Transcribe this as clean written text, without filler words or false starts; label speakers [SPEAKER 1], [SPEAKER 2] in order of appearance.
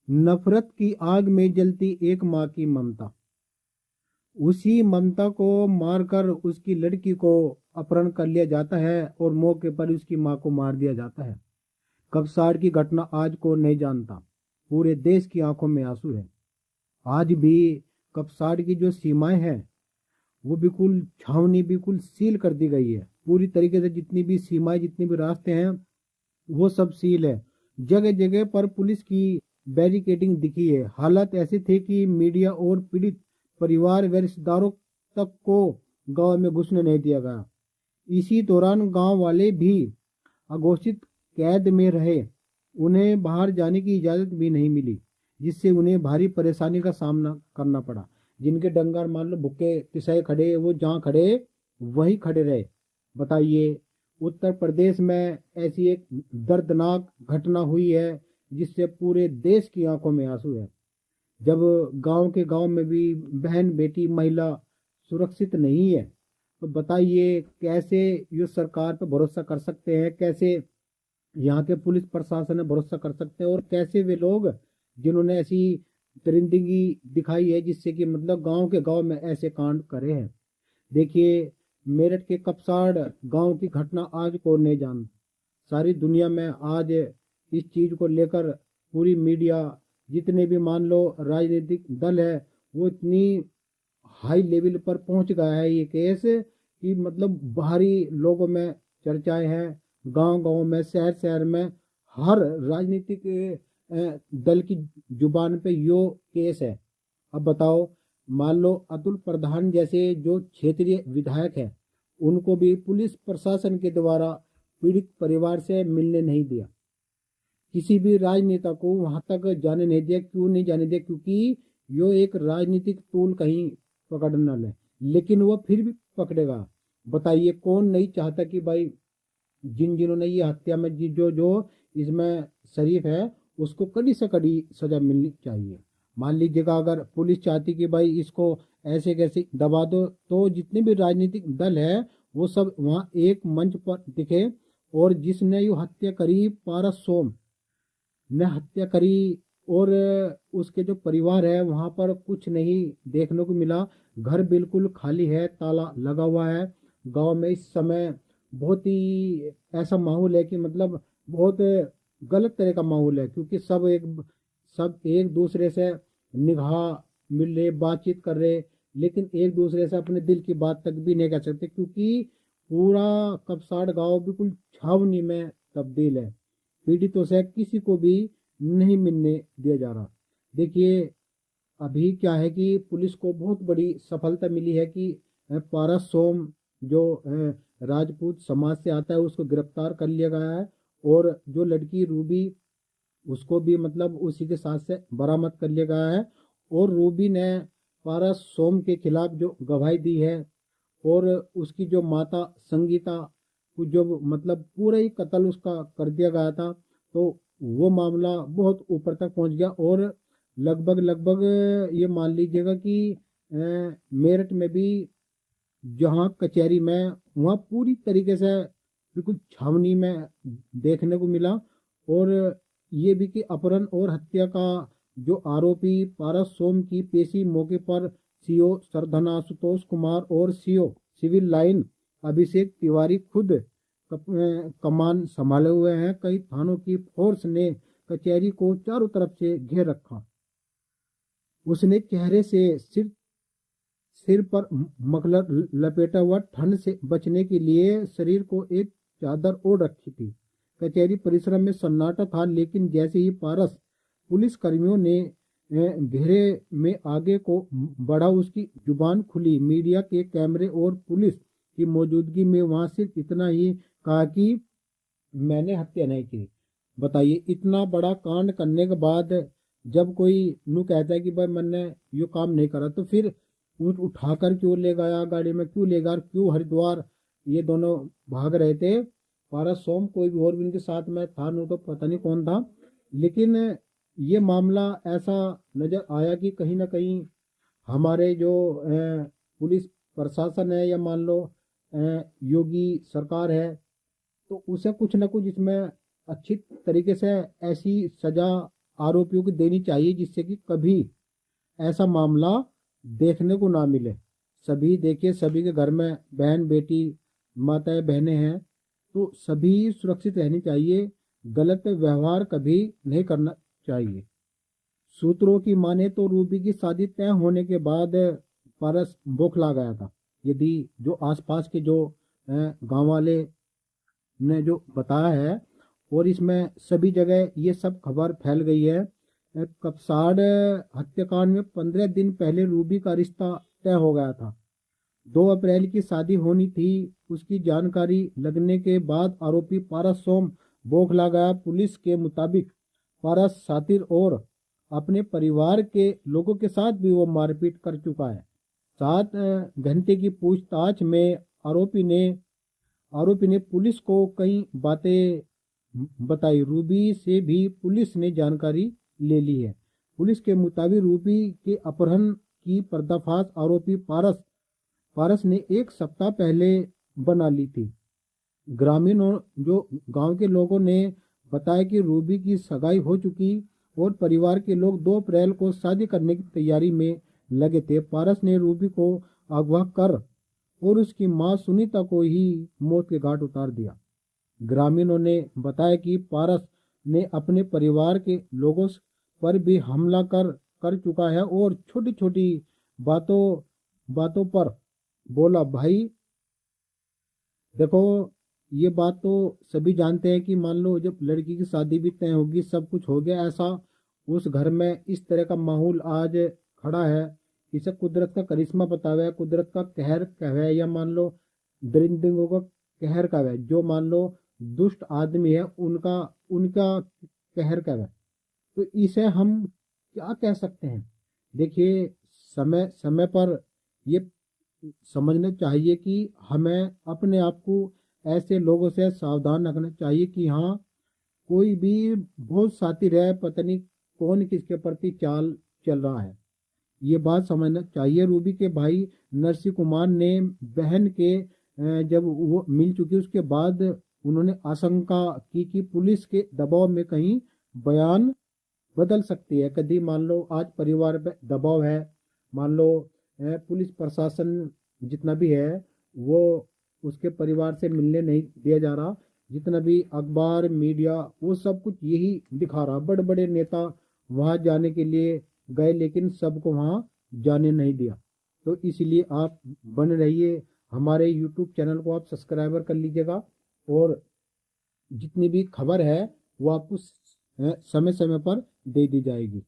[SPEAKER 1] नफरत की आग में जलती एक माँ की ममता। उसी ममता को मारकर उसकी लड़की को अपहरण कर लिया जाता है और मौके पर उसकी माँ को मार दिया जाता है। कपसाड़ की घटना आज को नहीं जानता, पूरे देश की आंखों में आंसू है। आज भी कपसाड़ की जो सीमाएं हैं वो बिल्कुल छावनी बिल्कुल सील कर दी गई है। पूरी तरीके से जितनी भी सीमाएं जितने भी रास्ते हैं वो सब सील है। जगह जगह पर पुलिस की बैरिकेडिंग दिखी है। हालात ऐसे थे कि मीडिया और पीड़ित परिवार व रिश्तेदारों तक को गांव में घुसने नहीं दिया गया। इसी दौरान गांव वाले भी अघोषित कैद में रहे। उन्हें बाहर जाने की इजाजत भी नहीं मिली, जिससे उन्हें भारी परेशानी का सामना करना पड़ा। जिनके डंगर मान लो भूखे तिसाए खड़े, वो जहाँ खड़े वहीं खड़े रहे। बताइए, उत्तर प्रदेश में ऐसी एक दर्दनाक घटना हुई है जिससे पूरे देश की आंखों में आंसू है। जब गांव में भी बहन बेटी महिला सुरक्षित नहीं है, तो बताइए कैसे ये सरकार पर भरोसा कर सकते हैं, कैसे यहाँ के पुलिस प्रशासन ने भरोसा कर सकते हैं, और कैसे वे लोग जिन्होंने ऐसी दरिंदगी दिखाई है जिससे कि मतलब गांव के गांव में ऐसे कांड करे हैं। देखिए, मेरठ के कपसाड़ गांव की घटना आज को नहीं जान, सारी दुनिया में आज इस चीज को लेकर पूरी मीडिया, जितने भी मान लो राजनीतिक दल है, वो इतनी हाई लेवल पर पहुंच गया है ये केस कि मतलब बाहरी लोगों में चर्चाएं हैं। गांव गांव में शहर शहर में हर राजनीतिक दल की जुबान पे यो केस है। अब बताओ, मान लो अतुल प्रधान जैसे जो क्षेत्रीय विधायक है, उनको भी पुलिस प्रशासन के द्वारा पीड़ित परिवार से मिलने नहीं दिया। किसी भी राजनेता को वहां तक जाने नहीं दिया। क्यों नहीं जाने दिया? क्योंकि यो एक राजनीतिक टूल कहीं पकड़ना ले, लेकिन वो फिर भी पकड़ेगा। बताइए, कौन नहीं चाहता कि भाई जिन्होंने ये हत्या में जो जो इसमें शरीफ है उसको कड़ी से कड़ी सजा मिलनी चाहिए। मान लीजिएगा अगर पुलिस चाहती कि भाई इसको ऐसे कैसे दबा दो, तो जितने भी राजनीतिक दल है वो सब वहाँ एक मंच पर दिखे, और जिसने ये हत्या करी पारस सोम ने हत्या करी, और उसके जो परिवार है वहां पर कुछ नहीं देखने को मिला। घर बिल्कुल खाली है, ताला लगा हुआ है। गांव में इस समय बहुत ही ऐसा माहौल है कि मतलब बहुत गलत तरह का माहौल है, क्योंकि सब एक दूसरे से निगाह मिल रहे, बातचीत कर रहे, लेकिन एक दूसरे से अपने दिल की बात तक भी नहीं कर सकते, क्योंकि पूरा कपसाड़ गांव बिल्कुल छावनी में तब्दील है। पीड़ितों से किसी को भी नहीं मिलने दिया जा रहा। देखिए, अभी क्या है कि पुलिस को बहुत बड़ी सफलता मिली है कि पारस सोम जो राजपूत समाज से आता है उसको गिरफ्तार कर लिया गया है, और जो लड़की रूबी उसको भी मतलब उसी के साथ से बरामद कर लिया गया है। और रूबी ने पारस सोम के खिलाफ जो गवाही दी है, और उसकी जो माता संगीता को जो मतलब पूरा ही कत्ल उसका कर दिया गया था, तो वो मामला बहुत ऊपर तक पहुंच गया। और लगभग लगभग ये मान लीजिएगा कि मेरठ में भी जहाँ कचहरी में वहाँ पूरी तरीके से बिल्कुल छावनी में देखने को मिला। और ये भी कि अपहरण और हत्या का जो आरोपी पारस सोम की पेशी मौके पर सीओ सरधना आशुतोष कुमार और CO civil line Abhishek Tiwari खुद कमान संभाले हुए हैं। कई थानों की फोर्स ने कचहरी को चारों तरफ से घेर रखा। उसने चेहरे से सिर पर मफलर लपेटा हुआ, ठंड से बचने के लिए शरीर को एक चादर ओढ़ रखी थी। कचहरी परिसर में सन्नाटा था, लेकिन जैसे ही पारस पुलिस कर्मियों ने घेरे में आगे को बढ़ा, उसकी जुबान खुली। मीडिया के कैमरे और पुलिस की मौजूदगी में वहां सिर्फ इतना ही कहा कि मैंने हत्या नहीं की। बताइए, इतना बड़ा कांड करने के बाद जब कोई नू कहता है कि भाई मैंने ये काम नहीं करा, तो फिर उठाकर क्यों ले गया, गाड़ी में क्यों ले गया, क्यों हरिद्वार ये दोनों भाग रहे थे। पारस सोम कोई भी और भी उनके साथ में था, नू तो पता नहीं कौन था, लेकिन ये मामला ऐसा नजर आया कि कहीं ना कहीं हमारे जो पुलिस प्रशासन है, या मान लो योगी सरकार है, तो उसे कुछ ना कुछ इसमें अच्छी तरीके से ऐसी सजा आरोपियों को देनी चाहिए, जिससे कि कभी ऐसा मामला देखने को ना मिले। सभी देखिए, सभी के घर में बहन बेटी माताएं बहनें हैं, तो सभी सुरक्षित रहनी चाहिए। गलत व्यवहार कभी नहीं करना चाहिए। सूत्रों की माने तो रूबी की शादी तय होने के बाद पारस बौखला गया था। यदि जो आसपास के जो गांव वाले ने जो बताया है, और इसमें सभी जगह ये सब खबर फैल गई है। कपसाड़ हत्याकांड में 15 दिन पहले रूबी का रिश्ता तय हो गया था। 2 अप्रैल की शादी होनी थी। उसकी जानकारी लगने के बाद आरोपी पारस सोम बौखला गया। पुलिस के मुताबिक पारस सातिर और अपने परिवार के लोगों के साथ भी वो मारपीट कर चुका है। 7 घंटे की पूछताछ में आरोपी ने पुलिस को कई बातें बताई। रूबी से भी पुलिस ने जानकारी ले ली है। पुलिस के मुताबिक रूबी के अपहरण की पर्दाफाश आरोपी पारस ने 1 सप्ताह पहले बना ली थी। ग्रामीणों जो गांव के लोगों ने बताया कि रूबी की सगाई हो चुकी और परिवार के लोग 2 अप्रैल को शादी करने की तैयारी में लगे थे। पारस ने रूबी को अगवा कर और उसकी मां सुनीता को ही मौत के घाट उतार दिया। ग्रामीणों ने बताया कि पारस ने अपने परिवार के लोगों पर भी हमला कर चुका है और छोटी छोटी बातों बातों पर बोला, भाई देखो, ये बात तो सभी जानते हैं कि मान लो जब लड़की की शादी भी तय होगी, सब कुछ हो गया, ऐसा उस घर में इस तरह का माहौल आज खड़ा है, इसे कुदरत का करिश्मा बताया है, कुदरत का कहर कहवे, या मान लो दरिंदों का कहर कहवे। जो मान लो दुष्ट आदमी है, उनका उनका कहर कहवे। तो इसे हम क्या कह सकते हैं? देखिए, समय समय पर ये समझना चाहिए कि हमें अपने आप को ऐसे लोगों से सावधान रखना चाहिए कि हाँ, कोई भी बहुत साथी रहे, पता नहीं कौन किसके प्रति चाल चल रहा है। ये बात समझना चाहिए। रूबी के भाई नरसिंह कुमार ने बहन के जब वो मिल चुकी उसके बाद उन्होंने आशंका की कि पुलिस के दबाव में कहीं बयान बदल सकती है। कभी मान लो आज परिवार पे दबाव है, मान लो पुलिस प्रशासन जितना भी है वो उसके परिवार से मिलने नहीं दिया जा रहा, जितना भी अखबार मीडिया वो सब कुछ यही दिखा रहा। बड़े बड़े नेता वहां जाने के लिए गए, लेकिन सबको वहां जाने नहीं दिया। तो इसलिए आप बन रहिए, हमारे यूट्यूब चैनल को आप सब्सक्राइबर कर लीजिएगा, और जितनी भी खबर है वो आपको समय समय पर दे दी जाएगी।